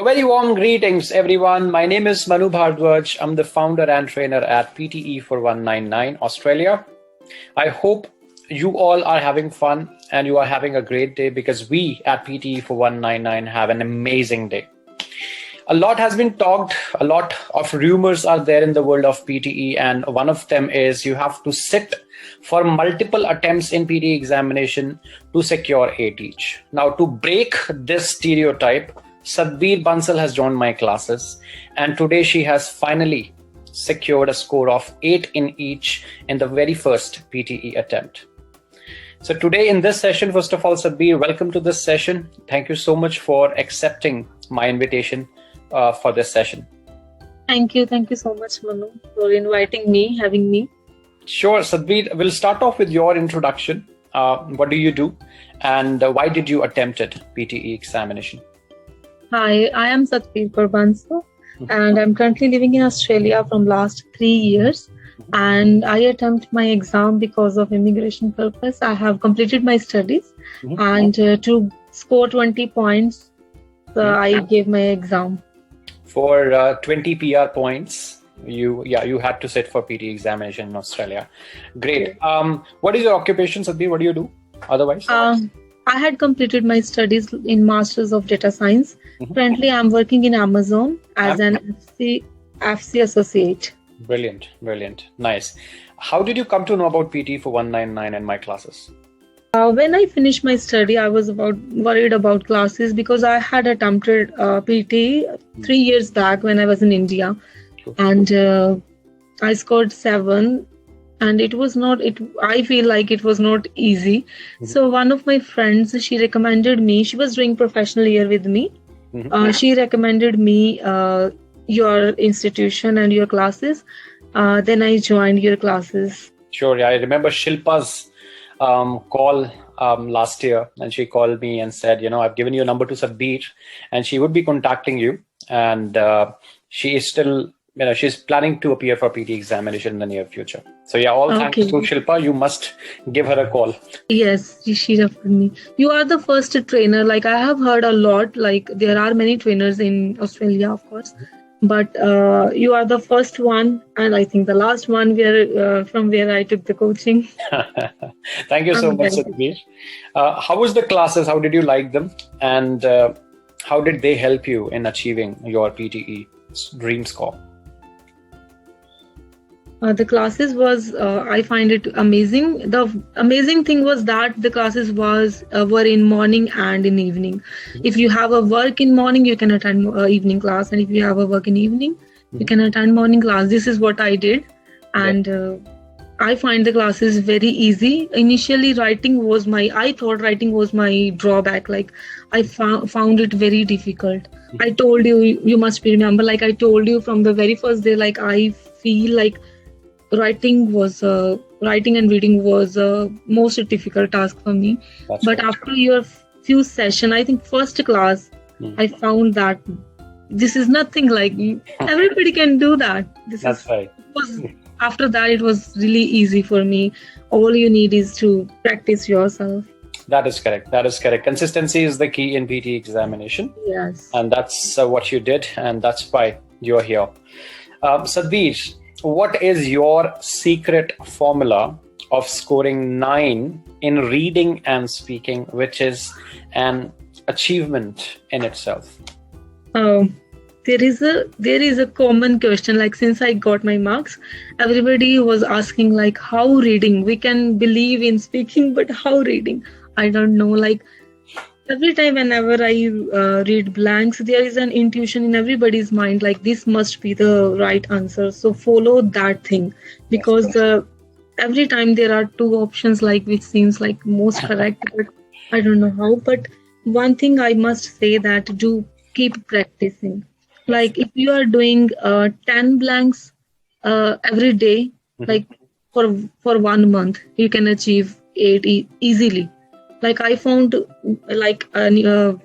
A very warm greetings, everyone. My name is Manu Bhardwaj. I'm the founder and trainer at PTE for 199 Australia. I hope you all are having fun and you are having a great day because we at PTE for 199 have an amazing day. A lot has been talked, a lot of rumors are there in the world of PTE, and one of them is you have to sit for multiple attempts in PTE examination to secure A teach. Now, to break this stereotype, Sadhbir Bansal has joined my classes, and today she has finally secured a score of 8 in each in the very first PTE attempt. So today in this session, first of all, Sadhbir, welcome to this session. Thank you so much for accepting my invitation for this session. Thank you so much, Manu, for inviting me, having me. Sure, Sadhbir, we'll start off with your introduction. What do you do, and why did you attempt it, PTE examination? Hi, I am Sadhbir Bansal, and I'm currently living in Australia from last 3 years. And I attempt my exam because of immigration purpose. I have completed my studies, and to score 20 points, I gave my exam. For 20 PR points, you had to sit for PT examination in Australia. Great. What is your occupation, Sadhbir? What do you do otherwise? I had completed my studies in Masters of Data Science. Currently, I'm working in Amazon as an FC associate. Brilliant. Nice. How did you come to know about PT for 199 and my classes? When I finished my study, I was worried about classes because I had attempted PT 3 years back when I was in India. Cool. And I scored 7, and I feel like it was not easy. So one of my friends, she recommended me, she was doing professional year with me. She recommended me your institution and your classes. Then I joined your classes. Sure, yeah, I remember Shilpa's call last year, and she called me and said, I've given you a number to Sadhbir and she would be contacting you, and she is still, she's planning to appear for PT examination in the near future. So yeah, all thanks to Shilpa. You must give her a call. Yes, she referred me. You are the first trainer. Like, I have heard a lot, like there are many trainers in Australia, of course, but you are the first one, and I think the last one from where I took the coaching. Thank you so much, Sadhbir. How was the classes? How did you like them? And how did they help you in achieving your PTE dream score? The classes was, I find it amazing. The amazing thing was that the classes were in morning and in evening. If you have a work in morning, you can attend evening class. And if you have a work in evening, you can attend morning class. This is what I did. And I find the classes very easy. Initially, I thought writing was my drawback. Like, I found it very difficult. I told you must remember, like I told you from the very first day, like I feel like writing and reading was a most difficult task for me. But after your few sessions, I think first class, I found that this is nothing, like everybody can do that. After that, it was really easy for me. All you need is to practice yourself. That is correct. Consistency is the key in PT examination. Yes. And that's what you did, and that's why you're here. Sadhbir, what is your secret formula of scoring 9 in reading and speaking, which is an achievement in itself? There is a common question, like since I got my marks, everybody was asking like how reading, we can believe in speaking, but how reading? I don't know, like every time whenever I read blanks, there is an intuition in everybody's mind, like this must be the right answer. So follow that thing, because every time there are 2 options, like which seems like most correct, but I don't know how. But one thing I must say, that do keep practicing. Like if you are doing 10 blanks every day, like for 1 month, you can achieve 8 easily. Like I found, like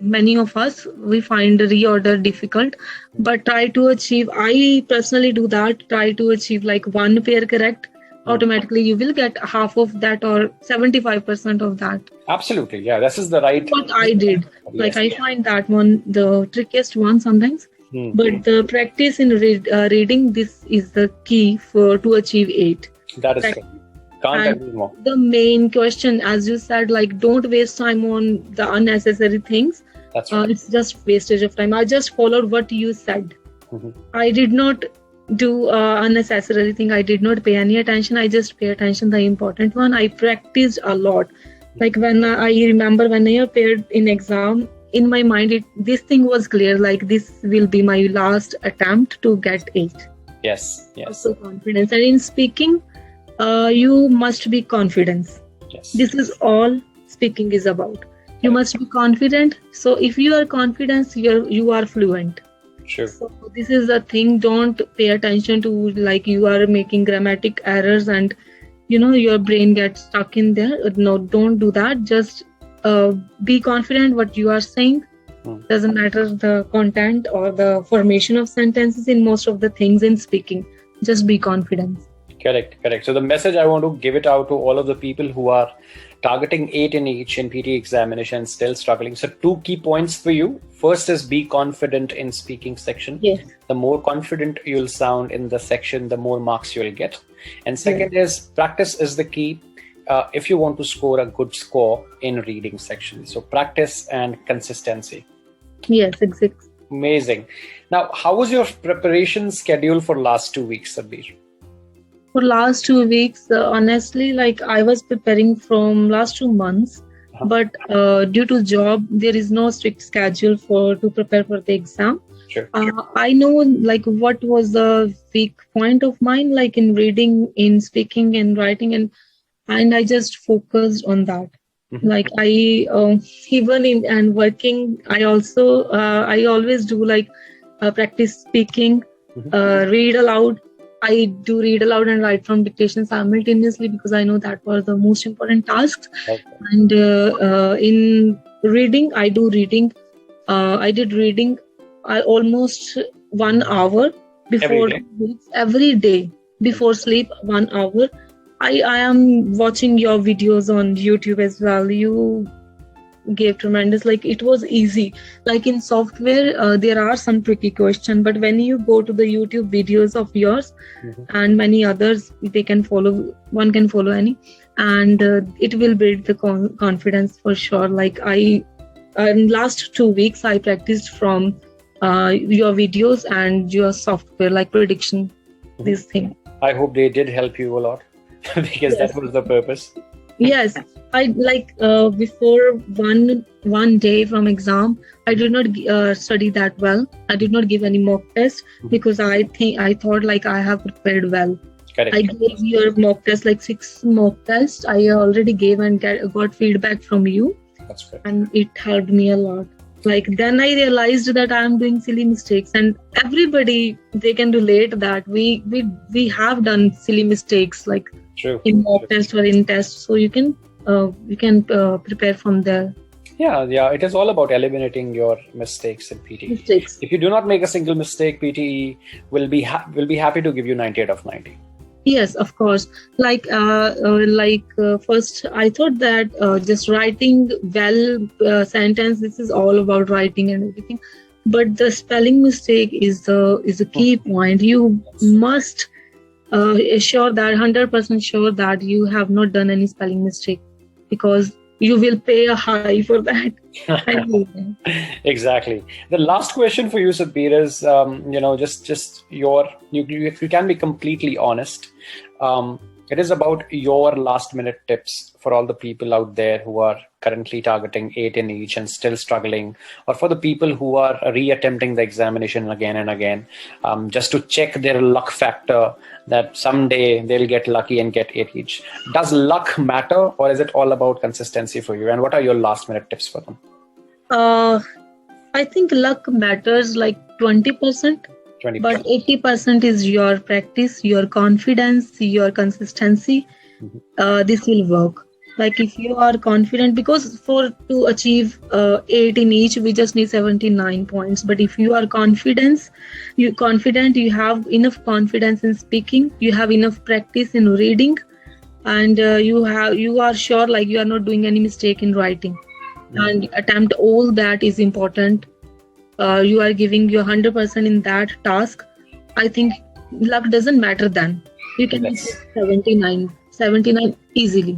many of us, we find reorder difficult, but try to achieve, I personally do that, try to achieve like 1 pair correct automatically you will get half of that or 75% of that. Absolutely. Yeah, this is the right. What I did, like Yes. I find that one the trickiest one sometimes. But the practice in reading, this is the key to achieve 8. That is That- correct. Can't and agree more. the main question, as you said, like don't waste time on the unnecessary things. That's right. It's just wastage of time. I just followed what you said. Mhm. I did not do unnecessary thing. I did not pay any attention. I just pay attention the important one. I practiced a lot. Like when I remember when I appeared in exam, in my mind this thing was clear. Like this will be my last attempt to get 8. Yes. Yes. So confidence, and in speaking, you must be confident. Yes. This is all speaking is about. You must be confident. So if you are confident, you are fluent. True. So this is the thing. Don't pay attention to like you are making grammatic errors and your brain gets stuck in there. No, don't do that. Just be confident what you are saying. Doesn't matter the content or the formation of sentences in most of the things in speaking. Just be confident. Correct. So the message I want to give it out to all of the people who are targeting 8 in each in PT examination, still struggling. So 2 key points for you. First is be confident in speaking section. Yes. The more confident you'll sound in the section, the more marks you'll get. And second is practice is the key if you want to score a good score in reading section. So practice and consistency. Yes, exactly. Amazing. Now, how was your preparation schedule for last 2 weeks, Sabir? For last 2 weeks, honestly, like I was preparing from last 2 months, but due to job, there is no strict schedule to prepare for the exam. Sure. I know like what was the weak point of mine, like in reading, in speaking, and writing, and I just focused on that. Mm-hmm. Like I even in and working, I also I always do like practice speaking, read aloud. I do read aloud and write from dictation simultaneously because I know that was the most important tasks. Okay. And in reading, I do reading. I did reading almost 1 hour before every day before sleep. 1 hour. I am watching your videos on YouTube as well. You gave tremendous, like it was easy. Like in software, there are some tricky questions, but when you go to the YouTube videos of yours and many others, one can follow any, and it will build the confidence for sure. Like in last 2 weeks, I practiced from your videos and your software, like prediction, this thing. I hope they did help you a lot because Yes. that was the purpose. Yes, I like before one day from exam, I did not study that well. I did not give any mock test because I thought like I have prepared well. Correct. I gave your mock test like 6 mock tests. I already gave and got feedback from you, That's correct. and it helped me a lot. Like then I realized that I am doing silly mistakes, and everybody they can relate that we have done silly mistakes like True. in mock test or in test, so you can prepare from there. Yeah. It is all about eliminating your mistakes in PTE. Mistakes. If you do not make a single mistake, PTE will be happy to give you 90 out of 90. Yes, of course. Like first, I thought that just writing well sentence. This is all about writing and everything, but the spelling mistake is a key point. You must sure that 100% sure that you have not done any spelling mistake, because you will pay a high for that. Exactly. The last question for you, Sabir, is just you can be completely honest. It is about your last minute tips for all the people out there who are currently targeting 8 in each and still struggling, or for the people who are re-attempting the examination again and again, just to check their luck factor that someday they'll get lucky and get 8 each. Does luck matter, or is it all about consistency for you? And what are your last minute tips for them? I think luck matters like 20%. 20%. But 80% is your practice, your confidence, your consistency. This will work. Like if you are confident, because to achieve 8 in each, we just need 79 points. But if you are confident, you have enough confidence in speaking, you have enough practice in reading, and you are sure like you are not doing any mistake in writing, and attempt all that is important. You are giving your 100% in that task. I think luck doesn't matter then. You can Yes. get 79 easily.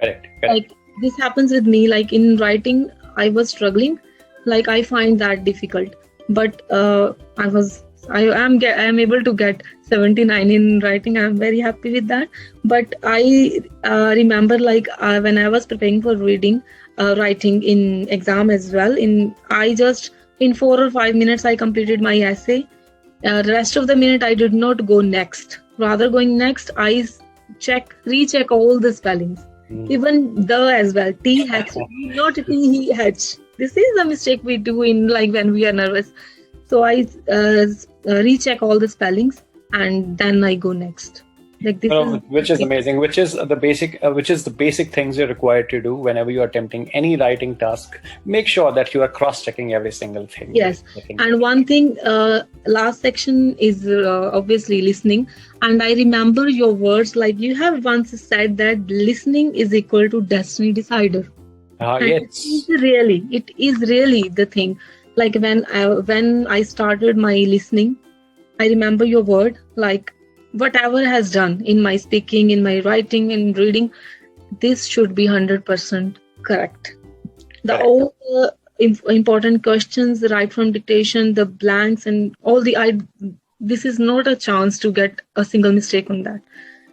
Correct. Like this happens with me, like in writing I was struggling, like I find that difficult, but I am able to get 79 in writing. I'm very happy with that. But I remember like when I was preparing for writing in exam as well, I just in 4 or 5 minutes I completed my essay. The rest of the minute I did not go next. Rather going next, I recheck all the spellings. Even the as well, TH, not TH. This is a mistake we do in like when we are nervous. So I recheck all the spellings and then I go next. Like this Which is amazing. Which is the basic things you're required to do whenever you are attempting any writing task. Make sure that you are cross-checking every single thing. Yes, and one thing, last section is obviously listening. And I remember your words, like you have once said that listening is equal to destiny decider. Yes. It is really the thing. Like when I started my listening, I remember your word, like whatever has done in my speaking, in my writing, in reading, this should be 100% correct. All the important questions, right from dictation, the blanks and all this is not a chance to get a single mistake on that.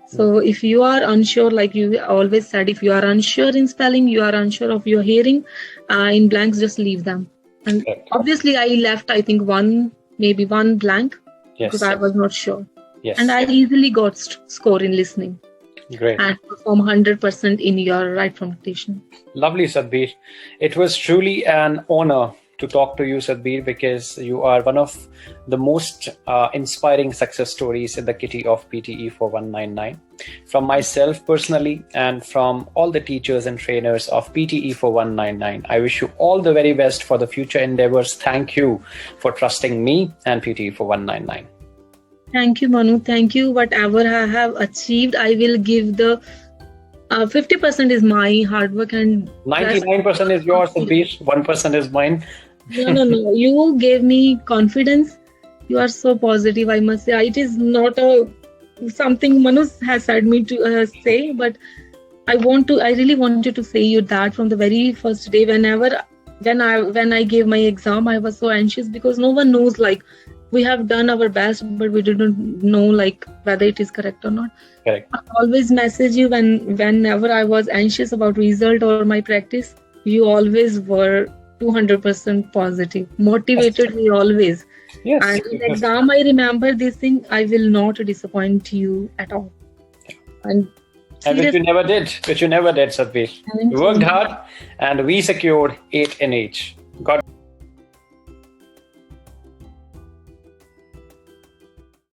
So if you are unsure, like you always said, if you are unsure in spelling, you are unsure of your hearing, in blanks, just leave them. And obviously I left, I think maybe one blank, because I was not sure. Yes. And I easily got score in listening. Great. And perform 100% in your right from dictation. Lovely, Sadbir. It was truly an honor to talk to you, Sadbir, because you are one of the most inspiring success stories in the kitty of PTE for 199. From myself personally and from all the teachers and trainers of PTE for 199, I wish you all the very best for the future endeavors. Thank you for trusting me and PTE for 199. Thank you, Manu. Thank you. Whatever I have achieved, I will give the 50% is my hard work and 99% is yours, Sadbir. 1% is mine. No. You gave me confidence. You are so positive, I must say. It is not something Manu has said me to say, but I really wanted to say you that from the very first day. When I gave my exam, I was so anxious because no one knows, like, we have done our best, but we didn't know like whether it is correct or not. Correct. I always message you whenever I was anxious about result or my practice. You always were 200% positive, motivated me always. Yes. And in exam, I remember this thing. I will not disappoint you at all. And which you never did, Sadbir. You worked hard and we secured 8 in each. God.